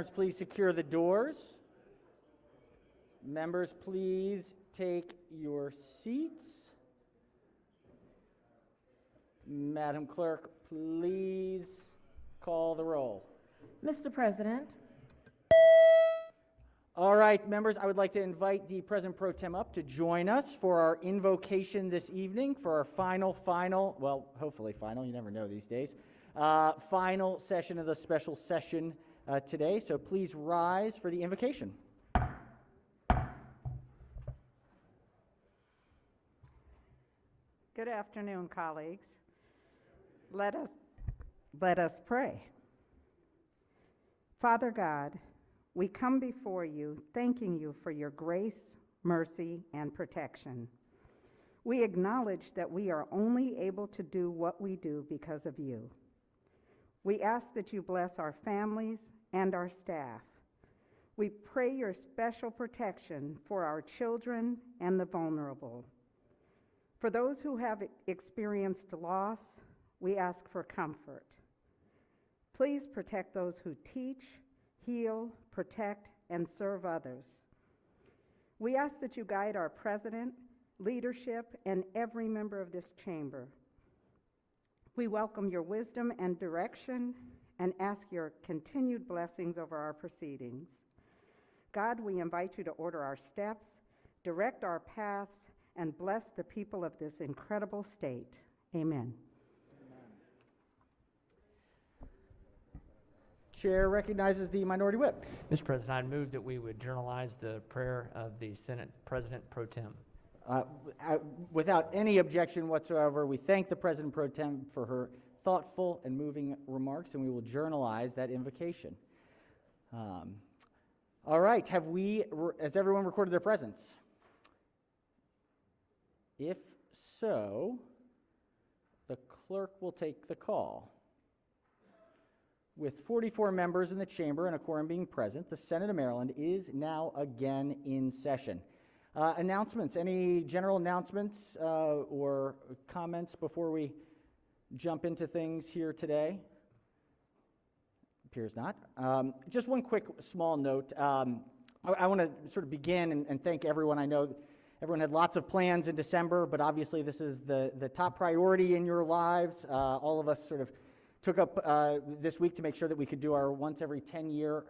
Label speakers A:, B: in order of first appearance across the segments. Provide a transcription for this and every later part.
A: Please secure the doors. Members, please take your seats. Madam Clerk, please call the roll.
B: Mr. President.
A: All right, members, I would like to invite the President Pro Tem up to join us for our invocation this evening for our final, well, hopefully final, you never know these days, final session of the special session today. So please rise for the invocation.
C: Good afternoon, colleagues. Let us pray. Father God, we come before you thanking you for your grace, mercy, and protection. We acknowledge that we are only able to do what we do because of you. We ask that you bless our families and our staff. We pray your special protection for our children and the vulnerable. For those who have experienced loss, we ask for comfort. Please protect those who teach, heal, protect, and serve others. We ask that you guide our president, leadership, and every member of this chamber. We welcome your wisdom and direction and ask your continued blessings over our proceedings. God, we invite you to order our steps, direct our paths, and bless the people of this incredible state. Amen.
A: Chair recognizes the Minority Whip.
D: Mr. President, I move that we would journalize the prayer of the Senate President Pro Tem.
A: Without any objection whatsoever, we thank the President Pro Tem for her thoughtful and moving remarks, and we will journalize that invocation. All right, has everyone recorded their presence? If so, the clerk will take the call. With 44 members in the chamber and a quorum being present, the Senate of Maryland is now again in session. Announcements, any general announcements or comments before we jump into things here today? Appears not. Just one quick small note. I want to sort of begin and thank everyone. I know everyone had lots of plans in December, but obviously this is the top priority in your lives. All of us sort of took up this week to make sure that we could do our once every 10-year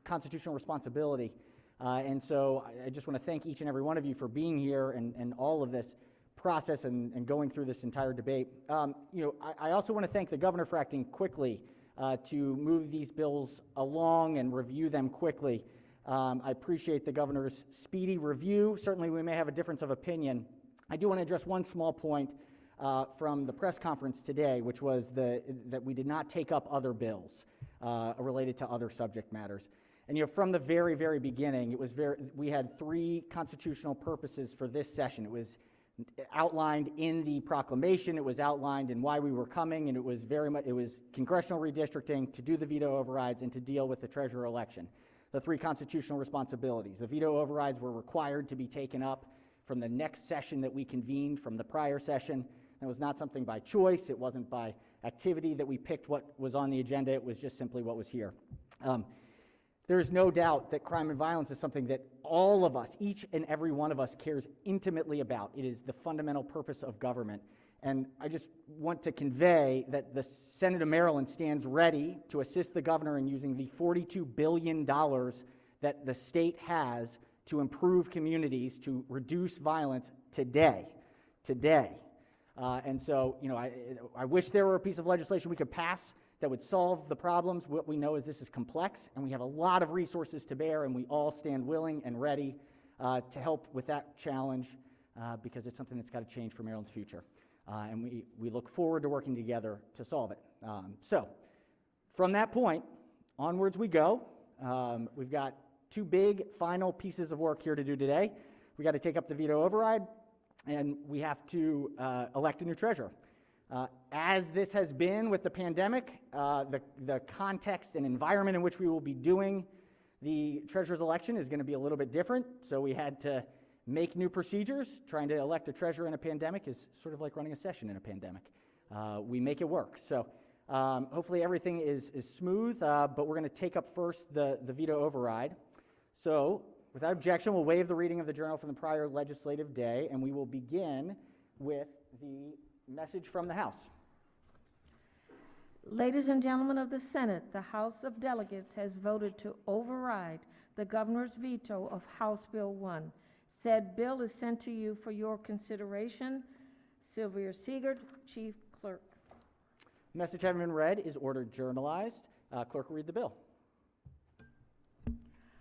A: constitutional responsibility. And so I just want to thank each and every one of you for being here and all of this process and going through this entire debate. I also want to thank the governor for acting quickly to move these bills along and review them quickly. I appreciate the governor's speedy review. Certainly we may have a difference of opinion. I do want to address one small point from the press conference today, which was that we did not take up other bills related to other subject matters. And from the very, very beginning, we had three constitutional purposes for this session. It was outlined in the proclamation, it was outlined in why we were coming, and it was congressional redistricting, to do the veto overrides, and to deal with the treasurer election. The three constitutional responsibilities. The veto overrides were required to be taken up from the next session that we convened from the prior session. That was not something by choice. It wasn't by activity that we picked what was on the agenda. It was just simply what was here. There is no doubt that crime and violence is something that all of us, each and every one of us, cares intimately about. It is the fundamental purpose of government. And I just want to convey that the Senate of Maryland stands ready to assist the governor in using the $42 billion that the state has to improve communities, to reduce violence today. And so, I wish there were a piece of legislation we could pass that would solve the problems. What we know is this is complex, and we have a lot of resources to bear, and we all stand willing and ready to help with that challenge because it's something that's got to change for Maryland's future. And we look forward to working together to solve it. So, from that point, onwards we go. We've got two big final pieces of work here to do today. We got to take up the veto override, and we have to elect a new treasurer. As this has been with the pandemic, the context and environment in which we will be doing the treasurer's election is going to be a little bit different. So we had to make new procedures. Trying to elect a treasurer in a pandemic is sort of like running a session in a pandemic. We make it work. So Hopefully everything is smooth, but we're going to take up first the veto override. So, without objection, we'll waive the reading of the journal from the prior legislative day, and we will begin with the message from the House.
B: Ladies and gentlemen of the Senate, the House of Delegates has voted to override the governor's veto of House Bill 1. Said bill is sent to you for your consideration. Sylvia Siegert, Chief Clerk.
A: Message having been read is ordered journalized. Clerk will read the bill.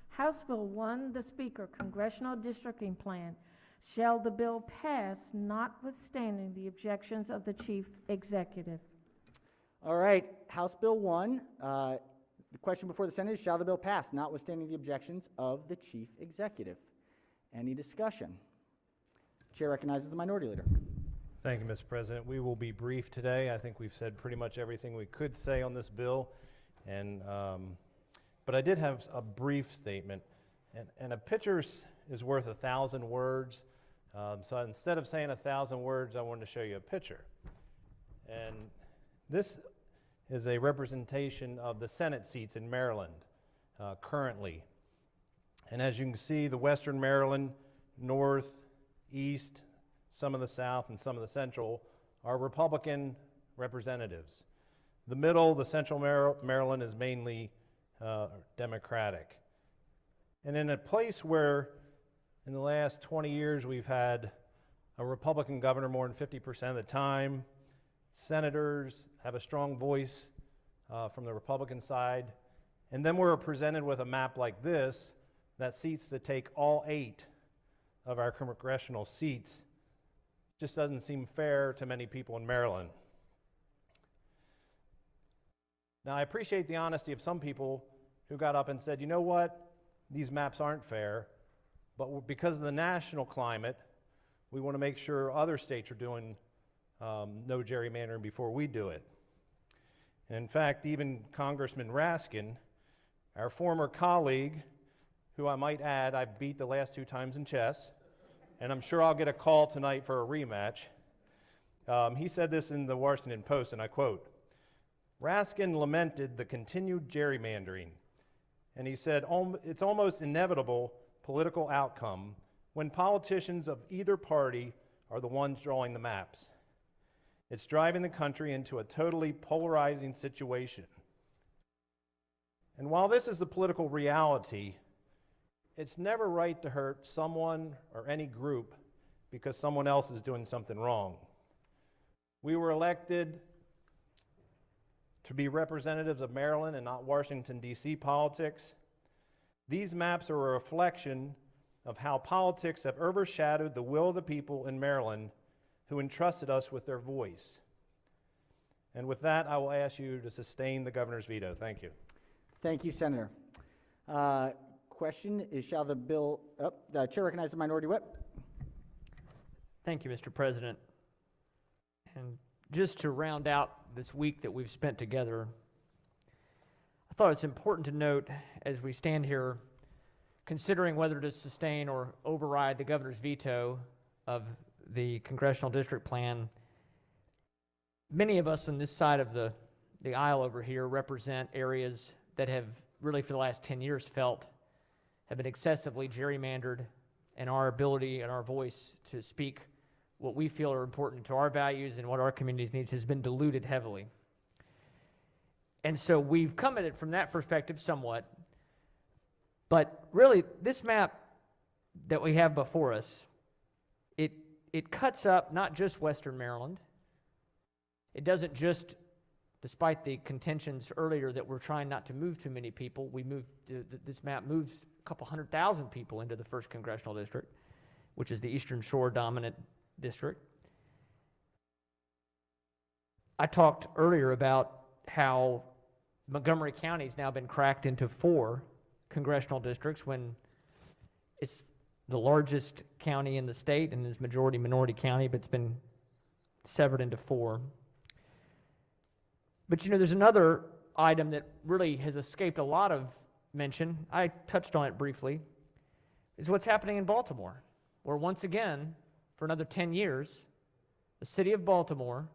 B: House Bill 1, the Speaker, Congressional Districting Plan. Shall the bill pass notwithstanding the objections of the Chief Executive?
A: All right, House Bill 1. The question before the Senate is, shall the bill pass, notwithstanding the objections of the Chief Executive? Any discussion? Chair recognizes the Minority Leader.
E: Thank you, Mr. President. We will be brief today. I think we've said pretty much everything we could say on this bill, and but I did have a brief statement, and a picture is worth 1,000 words. So instead of saying 1,000 words, I wanted to show you a picture. And this is a representation of the Senate seats in Maryland currently. And as you can see, the Western Maryland, North, East, some of the South, and some of the Central are Republican representatives. The middle, the Central Maryland, is mainly Democratic. And in a place where in the last 20 years we've had a Republican governor more than 50% of the time, senators have a strong voice from the Republican side, and then we're presented with a map like this that seats to take all 8 of our congressional seats. Just doesn't seem fair to many people in Maryland. Now, I appreciate the honesty of some people who got up and said, you know what, these maps aren't fair, but because of the national climate, we want to make sure other states are doing no gerrymandering before we do it. And in fact, even Congressman Raskin, our former colleague, who I might add, I beat the last 2 times in chess, and I'm sure I'll get a call tonight for a rematch. He said this in the Washington Post, and I quote, Raskin lamented the continued gerrymandering, and he said, it's almost inevitable political outcome when politicians of either party are the ones drawing the maps. It's driving the country into a totally polarizing situation. And while this is the political reality, it's never right to hurt someone or any group because someone else is doing something wrong. We were elected to be representatives of Maryland and not Washington, D.C. politics. These maps are a reflection of how politics have overshadowed the will of the people in Maryland who entrusted us with their voice. And with that, I will ask you to sustain the governor's veto. Thank you.
A: Thank you, Senator. Question is, shall the bill, the Chair recognizes the Minority Whip.
D: Thank you, Mr. President. And just to round out this week that we've spent together, I thought it's important to note as we stand here considering whether to sustain or override the governor's veto of the congressional district plan. Many of us on this side of the aisle over here represent areas that have really for the last 10 years have been excessively gerrymandered, and our ability and our voice to speak what we feel are important to our values and what our communities needs has been diluted heavily. And so we've come at it from that perspective somewhat, but really this map that we have before us, it cuts up not just Western Maryland. It doesn't just, despite the contentions earlier that we're trying not to move too many people, this map moves a couple 100,000 people into the 1st Congressional District, which is the Eastern Shore dominant district. I talked earlier about how Montgomery County has now been cracked into 4 congressional districts when it's the largest county in the state and is majority minority county, but it's been severed into 4. But you know, there's another item that really has escaped a lot of mention. I touched on it briefly, is what's happening in Baltimore, where once again, for another 10 years, the city of Baltimore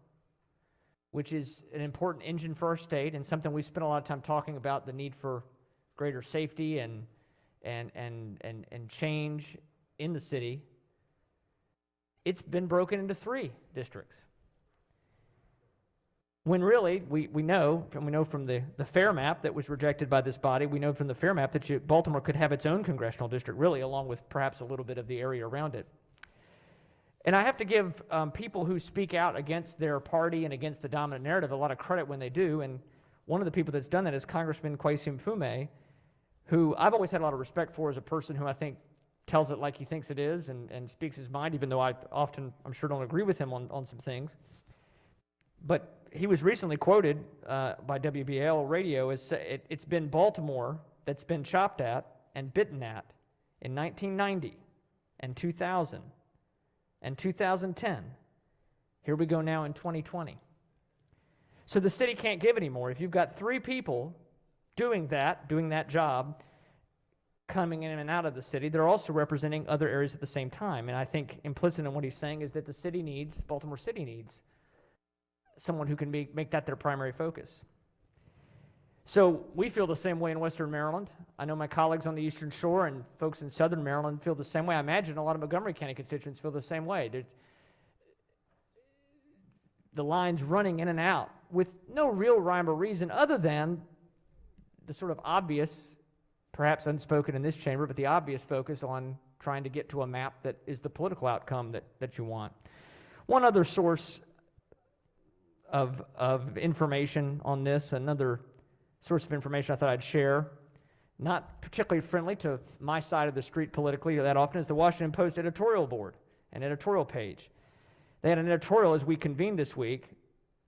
D: which is an important engine for our state and something we've spent a lot of time talking about, the need for greater safety and change in the city. It's been broken into 3 districts. When really, we know from the FAIR map that was rejected by this body, we know from the FAIR map that Baltimore could have its own congressional district, really, along with perhaps a little bit of the area around it. And I have to give people who speak out against their party and against the dominant narrative a lot of credit when they do, and one of the people that's done that is Congressman Kwesi Mfume, who I've always had a lot of respect for as a person who I think tells it like he thinks it is and speaks his mind, even though I often, I'm sure, don't agree with him on some things. But he was recently quoted by WBAL radio as it's been Baltimore that's been chopped at and bitten at in 1990 and 2000 and 2010. Here we go now in 2020. So the city can't give anymore. If you've got 3 people doing that job, coming in and out of the city, they're also representing other areas at the same time. And I think implicit in what he's saying is that Baltimore City needs someone who can make that their primary focus. So we feel the same way in Western Maryland. I know my colleagues on the Eastern Shore and folks in Southern Maryland feel the same way. I imagine a lot of Montgomery County constituents feel the same way. The lines running in and out with no real rhyme or reason other than the sort of obvious, perhaps unspoken in this chamber, but the obvious focus on trying to get to a map that is the political outcome that you want. One other source of information on this, another source of information I thought I'd share, not particularly friendly to my side of the street politically that often, is the Washington Post editorial board and editorial page. They had an editorial as we convened this week,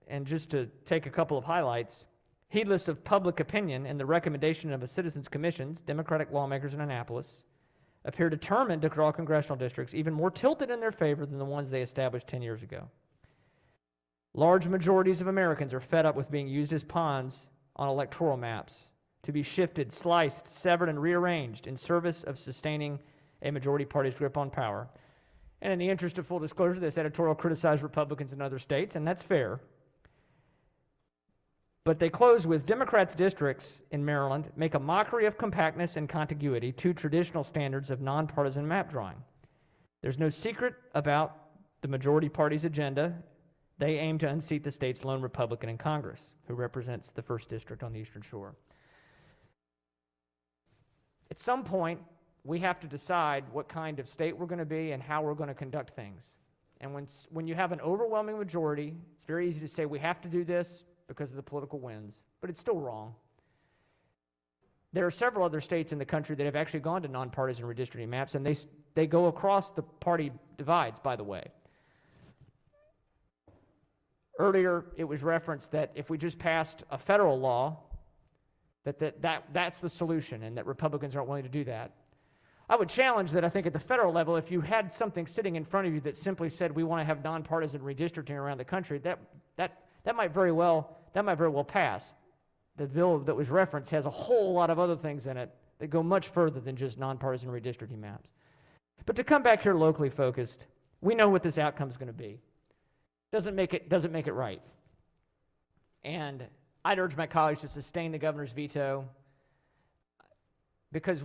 D: and just to take a couple of highlights, heedless of public opinion and the recommendation of a citizens' commissions, Democratic lawmakers in Annapolis appear determined to draw congressional districts even more tilted in their favor than the ones they established 10 years ago. Large majorities of Americans are fed up with being used as pawns on electoral maps, to be shifted, sliced, severed, and rearranged in service of sustaining a majority party's grip on power. And in the interest of full disclosure, this editorial criticized Republicans in other states, and that's fair. But they close with, Democrats' districts in Maryland make a mockery of compactness and contiguity, 2 traditional standards of nonpartisan map drawing. There's no secret about the majority party's agenda. They aim to unseat the state's lone Republican in Congress, who represents the 1st District on the Eastern Shore. At some point, we have to decide what kind of state we're going to be and how we're going to conduct things. And when you have an overwhelming majority, it's very easy to say we have to do this because of the political winds, but it's still wrong. There are several other states in the country that have actually gone to nonpartisan redistricting maps, and they go across the party divides, by the way. Earlier, it was referenced that if we just passed a federal law, that's the solution, and that Republicans aren't willing to do that. I would challenge that. I think at the federal level, if you had something sitting in front of you that simply said we want to have nonpartisan redistricting around the country, that might very well pass. The bill that was referenced has a whole lot of other things in it that go much further than just nonpartisan redistricting maps. But to come back here locally focused, we know what this outcome is going to be. Doesn't make it right. And I'd urge my colleagues to sustain the governor's veto, because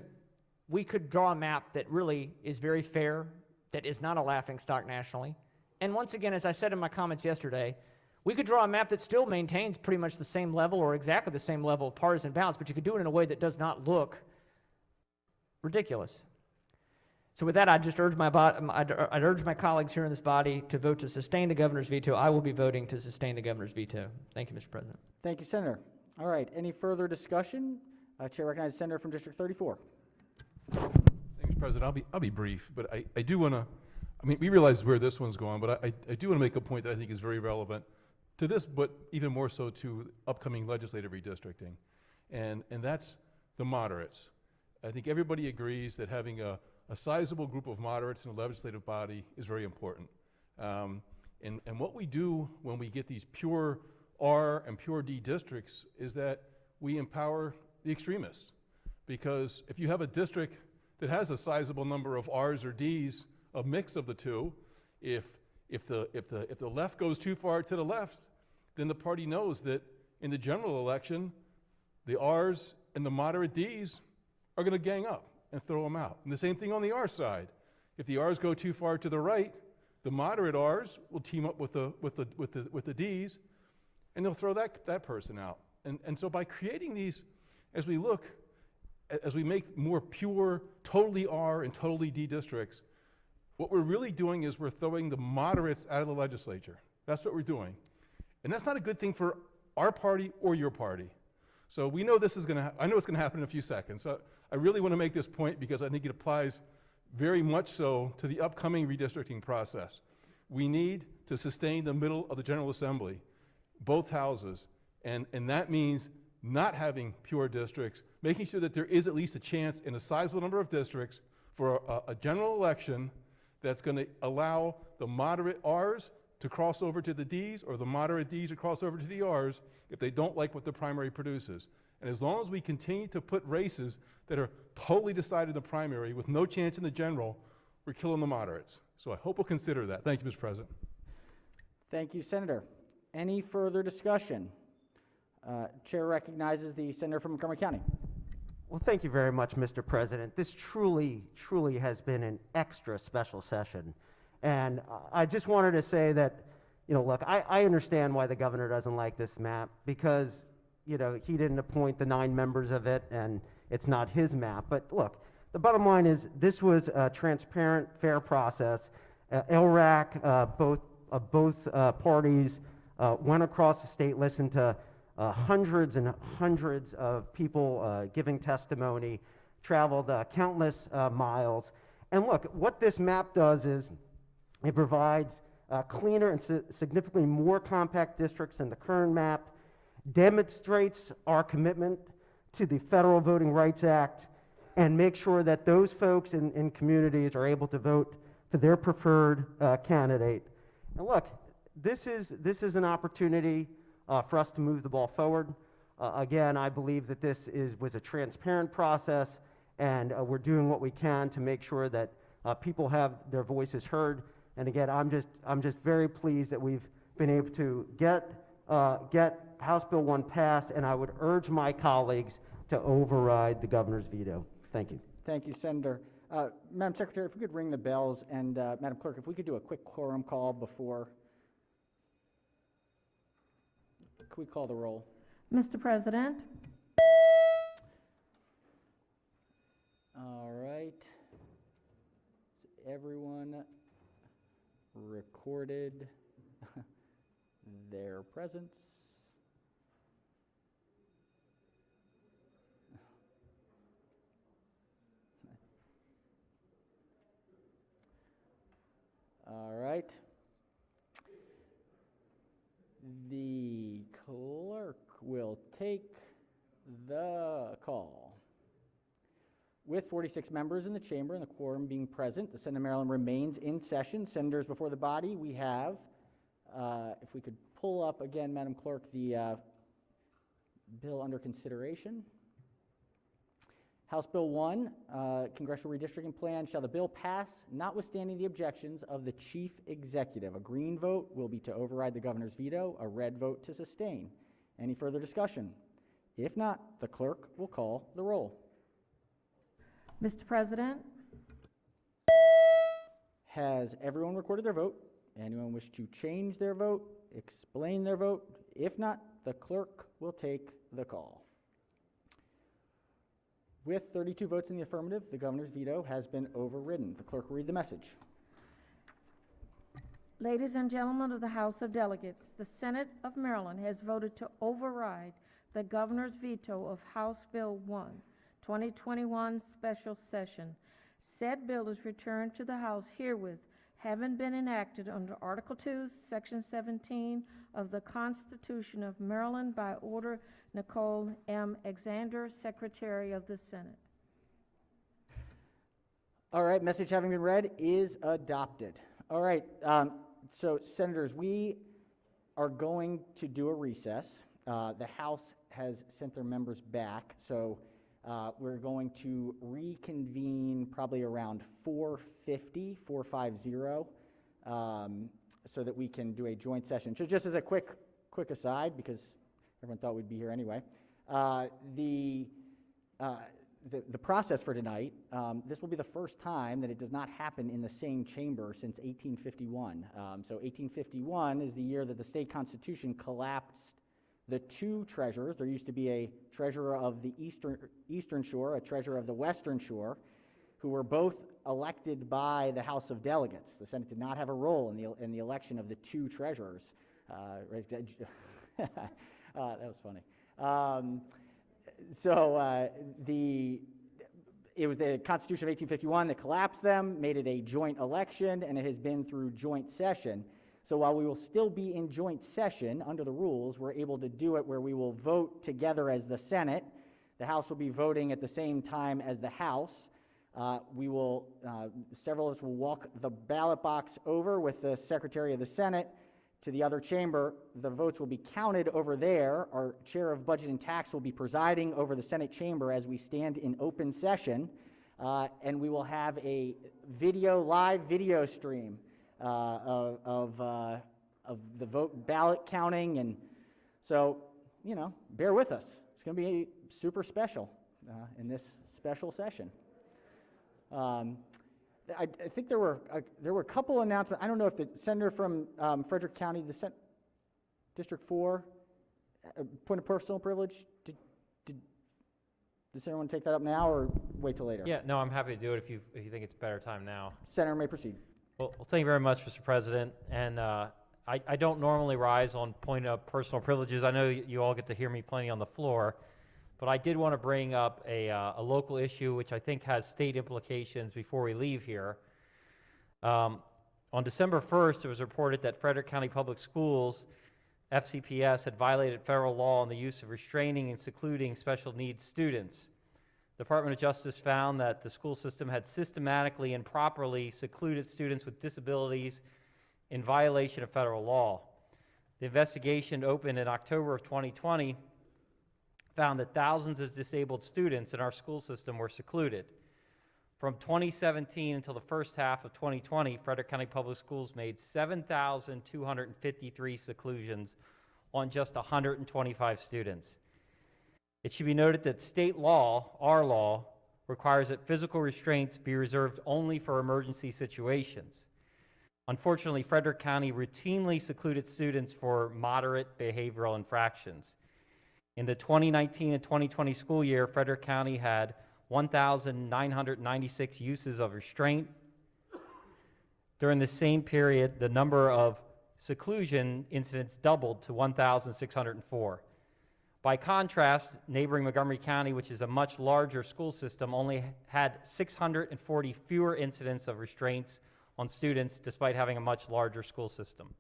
D: we could draw a map that really is very fair, that is not a laughingstock nationally. And once again, as I said in my comments yesterday, we could draw a map that still maintains pretty much the same level or exactly the same level of partisan balance, but you could do it in a way that does not look ridiculous. So with that, I'd urge my colleagues here in this body to vote to sustain the governor's veto. I will be voting to sustain the governor's veto. Thank you, Mr. President.
A: Thank you, Senator. All right, any further discussion? Chair recognizes the Senator from District 34.
F: Thank you, Mr. President. I'll be brief, but I do want to, we realize where this one's going, but I do want to make a point that I think is very relevant to this, but even more so to upcoming legislative redistricting, and that's the moderates. I think everybody agrees that having a sizable group of moderates in the legislative body is very important. And what we do when we get these pure R and pure D districts is that we empower the extremists. Because if you have a district that has a sizable number of R's or D's, a mix of the two, if the left goes too far to the left, then the party knows that in the general election, the R's and the moderate D's are going to gang up and throw them out. And the same thing on the R side. If the R's go too far to the right, the moderate R's will team up with the D's, and they'll throw that person out. And so by creating these, as we make more pure, totally R and totally D districts, what we're really doing is we're throwing the moderates out of the legislature. That's what we're doing. And that's not a good thing for our party or your party. So we know this is going to, I know it's going to happen in a few seconds. So I really want to make this point because I think it applies very much so to the upcoming redistricting process. We need to sustain the middle of the General Assembly, both houses, and that means not having pure districts, making sure that there is at least a chance in a sizable number of districts for a general election that's going to allow the moderate R's to cross over to the D's or the moderate D's to cross over to the R's if they don't like what the primary produces. And as long as we continue to put races that are totally decided in the primary with no chance in the general, we're killing the moderates. So I hope we'll consider that. Thank you, Mr. President.
A: Thank you, Senator. Any further discussion? Chair recognizes the senator from Montgomery County.
G: Well, thank you very much, Mr. President. This truly has been an extra special session. And I just wanted to say that, look, I understand why the governor doesn't like this map because, he didn't appoint the 9 members of it and it's not his map. But look, the bottom line is this was a transparent, fair process. LRAC, both parties went across the state, listened to hundreds and hundreds of people giving testimony, traveled countless miles. And look, what this map does is it provides cleaner and significantly more compact districts than the current map, demonstrates our commitment to the Federal Voting Rights Act, and make sure that those folks in communities are able to vote for their preferred candidate. And look, this is an opportunity for us to move the ball forward. Again, I believe that this was a transparent process, and we're doing what we can to make sure that people have their voices heard. And again, I'm just very pleased that we've been able to get House Bill 1 passed, and I would urge my colleagues to override the governor's veto. Thank you.
A: Thank you, Senator. Madam Secretary, if we could ring the bells, and Madam Clerk, if we could do a quick quorum call before. Could we call the roll?
B: Mr. President,
A: All right. Has everyone recorded their presence? All right. The clerk will take the call. With 46 members in the chamber and the quorum being present, the Senate of Maryland remains in session. Senators before the body, we have, if we could pull up again, Madam Clerk, the bill under consideration. House Bill 1, Congressional Redistricting Plan. Shall the bill pass, notwithstanding the objections of the Chief Executive? A green vote will be to override the governor's veto, a red vote to sustain. Any further discussion? If not, the clerk will call the roll.
B: Mr. President,
A: Has everyone recorded their vote? Anyone wish to change their vote, explain their vote? If not, the clerk will take the call. With 32 votes in the affirmative, the governor's veto has been overridden. The clerk will read the message.
B: ladies and gentlemen of the House of Delegates, the Senate of Maryland has voted to override the governor's veto of House Bill 1, 2021 special session. Said bill is returned to the House herewith, having been enacted under Article 2, Section 17 of the Constitution of Maryland by order Nicole M. Alexander, Secretary of the Senate.
A: All right, message having been read is adopted. All right, so Senators, we are going to do a recess. The House has sent their members back, so we're going to reconvene probably around 4:50, so that we can do a joint session. So just as a quick quick aside, because everyone thought we'd be here anyway. The process for tonight, this will be the first time that it does not happen in the same chamber since 1851. So 1851 is the year that the state constitution collapsed the two treasurers. There used to be a treasurer of the Eastern Shore, a treasurer of the Western Shore, who were both elected by the House of Delegates. The Senate did not have a role in the election of the two treasurers. That was funny. It was the Constitution of 1851 that collapsed them, made it a joint election, and it has been through joint session. So while we will still be in joint session under the rules, we're able to do it where we will vote together as the Senate. The House will be voting at the same time as the House. Several of us will walk the ballot box over with the Secretary of the Senate to the other chamber. The votes will be counted over there. Our Chair of Budget and Tax will be presiding over the Senate chamber as we stand in open session, and we will have a live video stream of the ballot counting, and so, bear with us. It's going to be super special in this special session. I think there were a couple announcements. I don't know if the senator from Frederick County, District 4, point of personal privilege. Does anyone take that up now or wait till later?
H: Yeah, no, I'm happy to do it if you think it's a better time now.
A: Senator may proceed.
H: Well, thank you very much, Mr. President. And I don't normally rise on point of personal privileges. I know you all get to hear me plenty on the floor, but I did want to bring up a local issue which I think has state implications before we leave here. On December 1st, it was reported that Frederick County Public Schools, FCPS, had violated federal law on the use of restraining and secluding special needs students. The Department of Justice found that the school system had systematically and properly secluded students with disabilities in violation of federal law. The investigation opened in October of 2020 found that thousands of disabled students in our school system were secluded. From 2017 until the first half of 2020, Frederick County Public Schools made 7,253 seclusions on just 125 students. It should be noted that state law, our law, requires that physical restraints be reserved only for emergency situations. Unfortunately, Frederick County routinely secluded students for moderate behavioral infractions. In the 2019 and 2020 school year, Frederick County had 1,996 uses of restraint. During the same period, the number of seclusion incidents doubled to 1,604. By contrast, neighboring Montgomery County, which is a much larger school system, only had 640 fewer incidents of restraints on students despite having a much larger school system.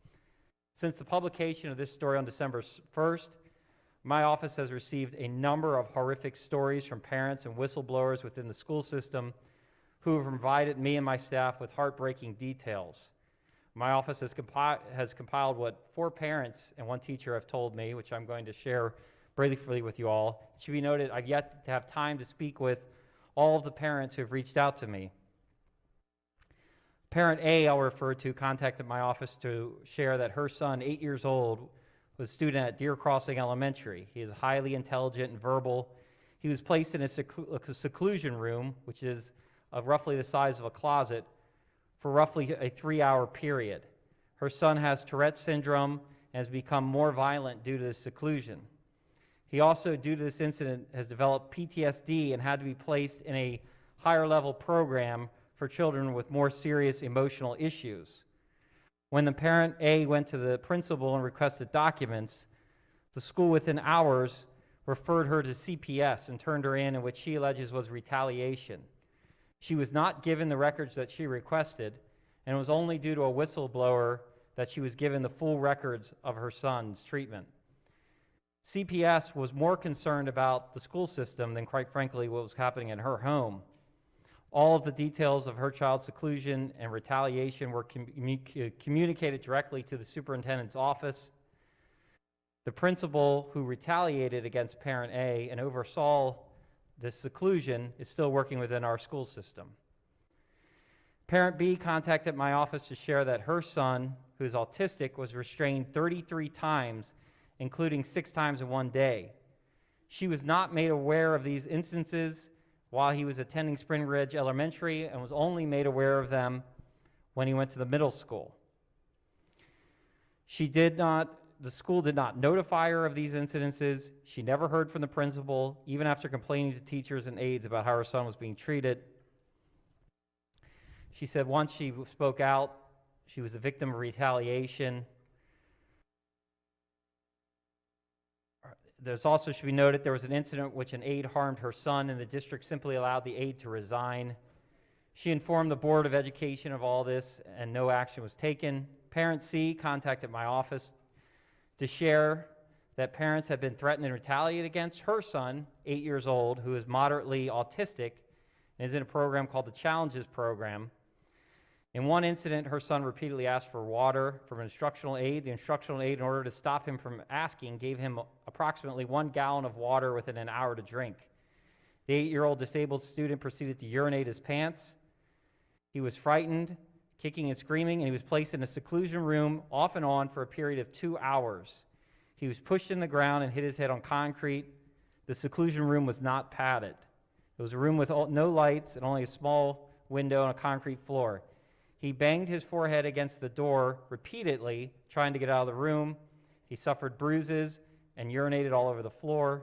H: Since the publication of this story on December 1st, my office has received a number of horrific stories from parents and whistleblowers within the school system who have provided me and my staff with heartbreaking details. My office has compiled what 4 parents and 1 teacher have told me, which I'm going to share briefly with you all. It should be noted, I've yet to have time to speak with all of the parents who have reached out to me. Parent A, I'll refer to, contacted my office to share that her son, 8 years old, was a student at Deer Crossing Elementary. He is highly intelligent and verbal. He was placed in a seclusion room, which is of roughly the size of a closet, for roughly a 3-hour period. Her son has Tourette's syndrome and has become more violent due to the seclusion. He also, due to this incident, has developed PTSD and had to be placed in a higher level program for children with more serious emotional issues. When the parent A went to the principal and requested documents, the school within hours referred her to CPS and turned her in which she alleges was retaliation. She was not given the records that she requested, and it was only due to a whistleblower that she was given the full records of her son's treatment. CPS was more concerned about the school system than, quite frankly, what was happening in her home. All of the details of her child's seclusion and retaliation were communicated directly to the superintendent's office. The principal who retaliated against parent A and oversaw this seclusion is still working within our school system. Parent B contacted my office to share that her son, who is autistic, was restrained 33 times including 6 times in one day. She was not made aware of these instances while he was attending Spring Ridge Elementary and was only made aware of them when he went to the middle school. The school did not notify her of these incidences. She never heard from the principal, even after complaining to teachers and aides about how her son was being treated. She said once she spoke out, she was the victim of retaliation. There's also, should be noted, there was an incident in which an aide harmed her son, and the district simply allowed the aide to resign. She informed the Board of Education of all this, and no action was taken. Parent C contacted my office to share that parents had been threatened and retaliated against her son, 8 years old, who is moderately autistic and is in a program called the Challenges Program. In one incident, her son repeatedly asked for water from an instructional aide. The instructional aide, in order to stop him from asking, gave him approximately 1 gallon of water within an hour to drink. The 8-year-old disabled student proceeded to urinate his pants. He was frightened, kicking and screaming, and he was placed in a seclusion room off and on for a period of 2 hours. He was pushed in the ground and hit his head on concrete. The seclusion room was not padded. It was a room with no lights and only a small window and a concrete floor. He banged his forehead against the door repeatedly, trying to get out of the room. He suffered bruises and urinated all over the floor.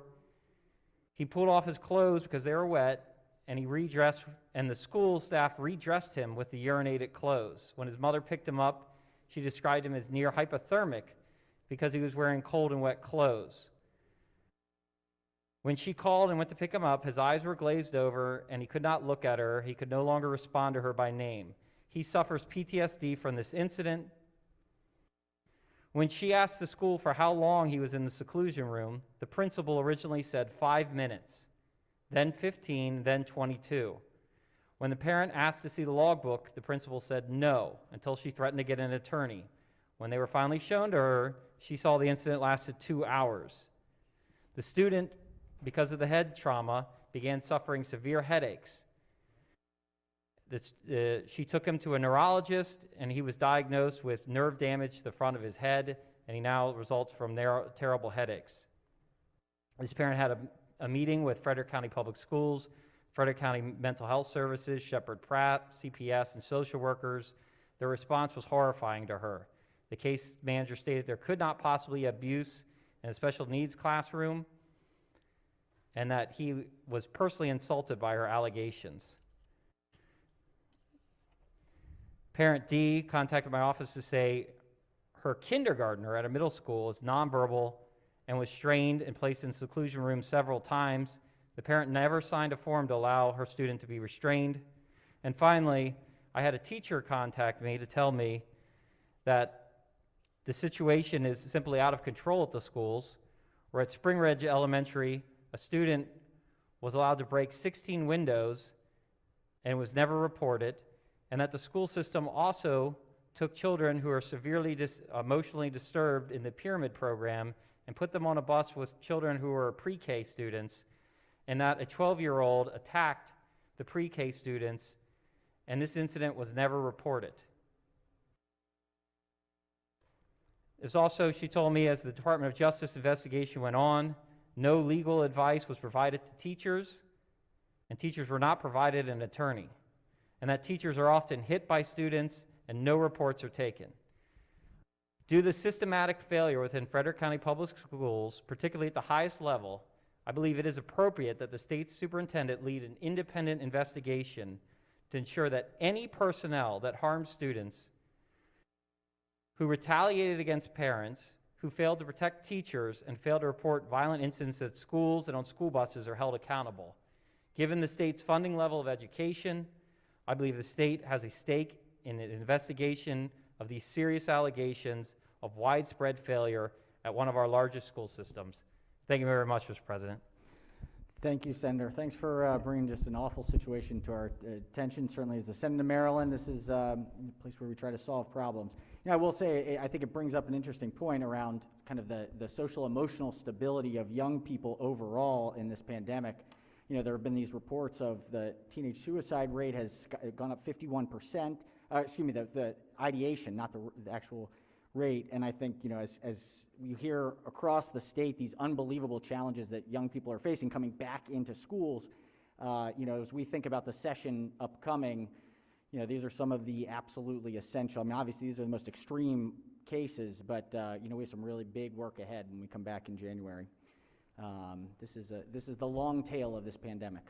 H: He pulled off his clothes because they were wet, and he redressed, and the school staff redressed him with the urinated clothes. When his mother picked him up, she described him as near hypothermic because he was wearing cold and wet clothes. When she called and went to pick him up, his eyes were glazed over, and he could not look at her. He could no longer respond to her by name. He suffers PTSD from this incident. When she asked the school for how long he was in the seclusion room, the principal originally said 5 minutes. Then 15, then 22. When the parent asked to see the logbook, the principal said no, until she threatened to get an attorney. When they were finally shown to her, she saw the incident lasted 2 hours. The student, because of the head trauma, began suffering severe headaches. She took him to a neurologist, and he was diagnosed with nerve damage to the front of his head, and he now results from terrible headaches. This parent had a meeting with Frederick County Public Schools, Frederick County Mental Health Services, Shepherd Pratt, CPS, and social workers. Their response was horrifying to her. The case manager stated there could not possibly be abuse in a special needs classroom, and that he was personally insulted by her allegations. Parent D contacted my office to say her kindergartner at a middle school is nonverbal and was strained and placed in seclusion room several times. The parent never signed a form to allow her student to be restrained. And finally, I had a teacher contact me to tell me that the situation is simply out of control at the schools, where at Spring Ridge Elementary, a student was allowed to break 16 windows and was never reported, and that the school system also took children who are severely emotionally disturbed in the pyramid program and put them on a bus with children who are pre-K students, and that a 12-year-old attacked the pre-K students, and this incident was never reported. There's also, she told me, as the Department of Justice investigation went on, no legal advice was provided to teachers, and teachers were not provided an attorney, and that teachers are often hit by students and no reports are taken. Due to the systematic failure within Frederick County Public Schools, particularly at the highest level, I believe it is appropriate that the state superintendent lead an independent investigation to ensure that any personnel that harmed students, who retaliated against parents, who failed to protect teachers, and failed to report violent incidents at schools and on school buses are held accountable. Given the state's funding level of education, I believe the state has a stake in an investigation of these serious allegations of widespread failure at one of our largest school systems. Thank you very much, Mr. President.
A: Thank you, Senator. Thanks for bringing just an awful situation to our attention. Certainly, as a Senator of Maryland, this is a place where we try to solve problems. You know, I will say, I think it brings up an interesting point around kind of the social emotional stability of young people overall in this pandemic. You know, there have been these reports of the teenage suicide rate has gone up 51%. The ideation, not the actual rate. And I think, as you hear across the state, these unbelievable challenges that young people are facing coming back into schools, as we think about the session upcoming, these are some of the absolutely essential. I mean, obviously, these are the most extreme cases, but, we have some really big work ahead when we come back in January. This is the long tail of this pandemic.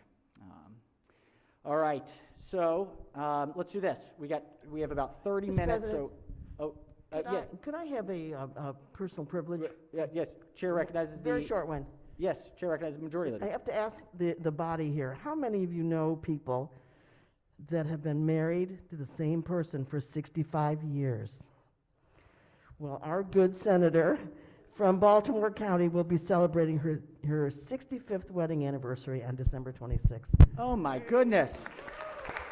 A: All right, so let's do this. We have about 30
I: Mr.
A: minutes.
I: President,
A: Yes,
I: Could I have a personal privilege?
A: yes. Chair recognizes the
I: Very short one.
A: Yes, Chair recognizes the majority
I: I
A: leader.
I: have to ask the body here, how many of you know people that have been married to the same person for 65 years? Well, our good senator from Baltimore County will be celebrating her 65th wedding anniversary on December 26th.
A: Oh my goodness.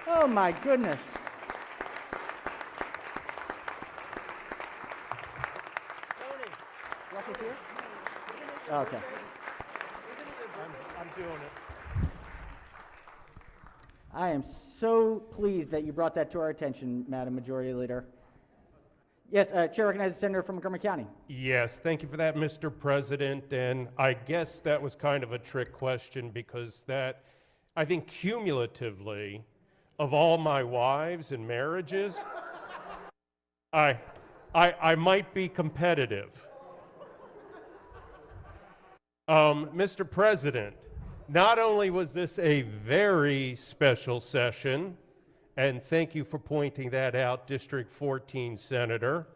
A: Oh my goodness. Okay.
E: I'm doing it.
A: I am so pleased that you brought that to our attention, Madam Majority Leader. Yes, Chair recognizes the Senator from Montgomery County.
J: Yes, thank you for that, Mr. President. And I guess that was kind of a trick question because that, I think cumulatively, of all my wives and marriages, I might be competitive. Mr. President, not only was this a very special session, and thank you for pointing that out, District 14 Senator,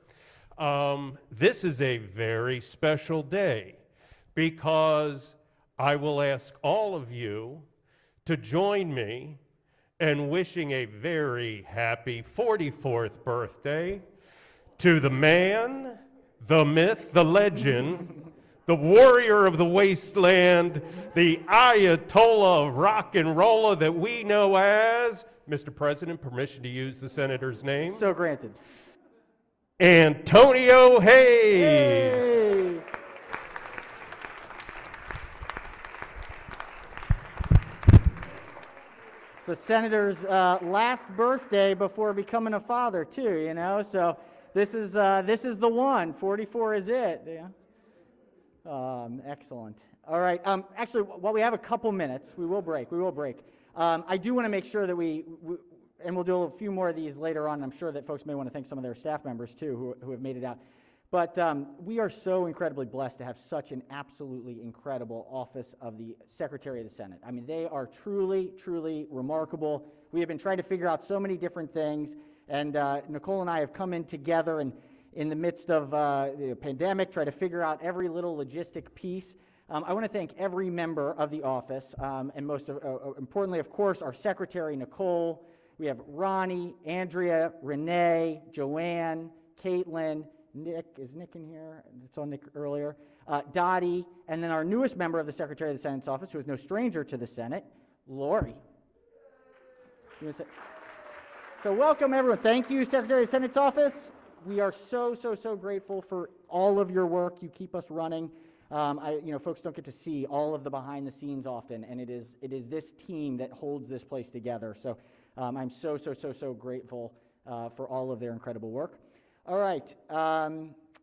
J: this is a very special day because I will ask all of you to join me in wishing a very happy 44th birthday to the man, the myth, the legend, the warrior of the wasteland, the Ayatollah of rock and roller that we know as, Mr. President, permission to use the senator's name?
A: So granted.
J: Antonio Hayes.
A: Hey. So Senator's last birthday before becoming a father too, so this is the one. 44 is it. Yeah. Excellent. All right. Actually, while we have a couple minutes, we will break. I do want to make sure that and we'll do a few more of these later on. I'm sure that folks may want to thank some of their staff members too who have made it out. But we are so incredibly blessed to have such an absolutely incredible office of the Secretary of the Senate. I mean, they are truly, truly remarkable. We have been trying to figure out so many different things, and Nicole and I have come in together and in the midst of the pandemic, try to figure out every little logistic piece. I want to thank every member of the office, and most importantly, of course, our Secretary, Nicole. We have Ronnie, Andrea, Renee, Joanne, Caitlin, Nick. Is Nick in here? I saw Nick earlier. Dottie, and then our newest member of the Secretary of the Senate's office, who is no stranger to the Senate, Lori. So welcome, everyone. Thank you, Secretary of the Senate's office. We are so, so, so grateful for all of your work. You keep us running. Folks don't get to see all of the behind the scenes often, and it is this team that holds this place together. So I'm so, so, so, so grateful for all of their incredible work. All right.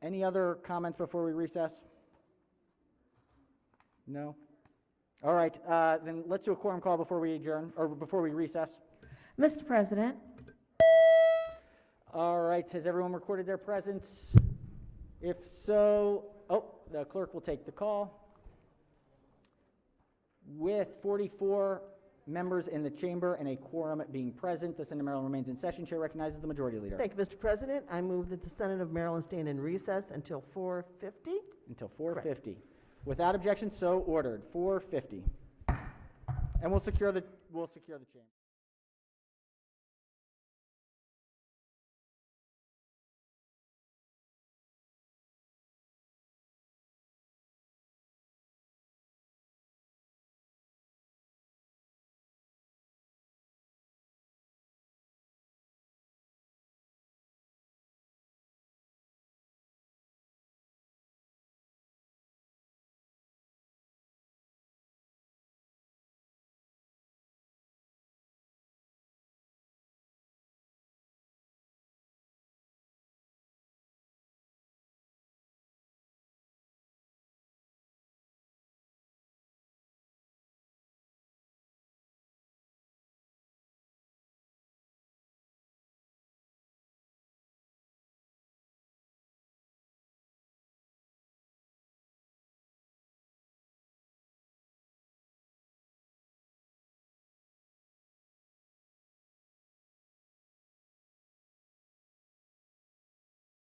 A: Any other comments before we recess? No? All right. Then let's do a quorum call before we adjourn, or before we recess.
B: Mr. President,
A: All right, has everyone recorded their presence? If so, the clerk will take the call. With 44 members in the chamber and a quorum being present, the Senate of Maryland remains in session. Chair recognizes the Majority Leader.
I: Thank you, Mr. President. I move that the Senate of Maryland stand in recess until 4:50.
A: Until 4:50. Without objection, so ordered. 4:50. And we'll secure the chamber.